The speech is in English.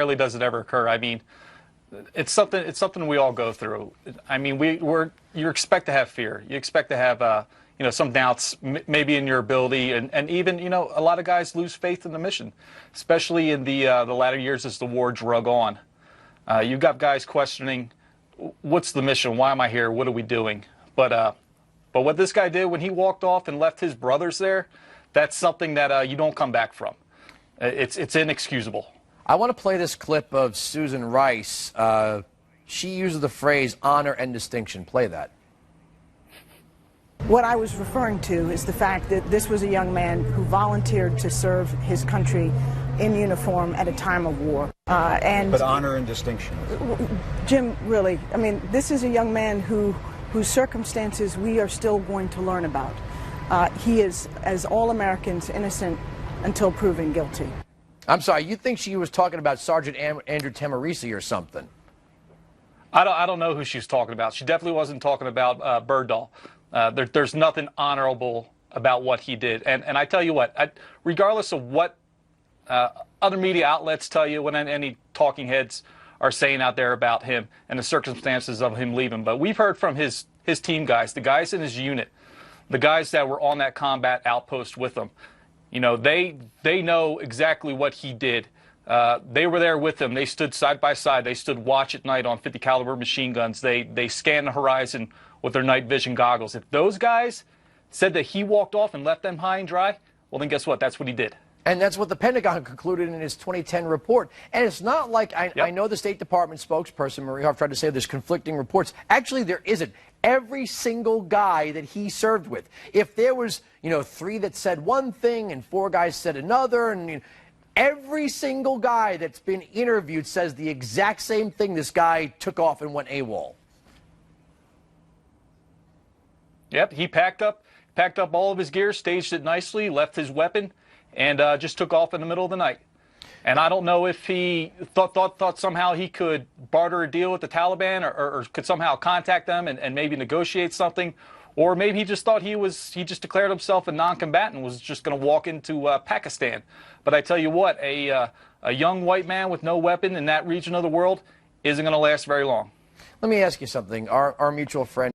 Rarely does it ever occur. I mean, it's something we all go through. I mean, you expect to have fear. You expect to have some doubts maybe in your ability, and even a lot of guys lose faith in the mission, especially in the latter years as the war drug on. You've got guys questioning, what's the mission? Why am I here? What are we doing? But what this guy did when he walked off and left his brothers there, that's something that you don't come back from. It's inexcusable. I want to play this clip of Susan Rice. She uses the phrase honor and distinction. Play that. What I was referring to is the fact that this was a young man who volunteered to serve his country in uniform at a time of war. But honor and distinction. Jim, really, I mean, this is a young man whose circumstances we are still going to learn about. He is, as all Americans, innocent until proven guilty. I'm sorry, you think she was talking about Sergeant Andrew Tamarisi or something? I don't know who she's talking about. She definitely wasn't talking about Bergdahl. There's nothing honorable about what he did. And I tell you what, regardless of what other media outlets tell you, when any talking heads are saying out there about him and the circumstances of him leaving, but we've heard from his team guys, the guys in his unit, the guys that were on that combat outpost with him. They know exactly what he did. They were there with him. They stood side by side. They stood watch at night on 50 caliber machine guns. They scanned the horizon with their night vision goggles. If those guys said that he walked off and left them high and dry, well, then guess what? That's what he did. And that's what the Pentagon concluded in its 2010 report. And it's not like I know the State Department spokesperson, Marie Harf, tried to say there's conflicting reports. Actually, there isn't. Every single guy that he served with, if there was, 3 that said one thing and 4 guys said another, and every single guy that's been interviewed says the exact same thing. This guy took off and went AWOL. Yep, he packed up all of his gear, staged it nicely, left his weapon, and just took off in the middle of the night. And I don't know if he thought somehow he could barter a deal with the Taliban or could somehow contact them and maybe negotiate something. Or maybe he just thought he just declared himself a non-combatant and was just going to walk into Pakistan. But I tell you what, a young white man with no weapon in that region of the world isn't going to last very long. Let me ask you something. Our mutual friend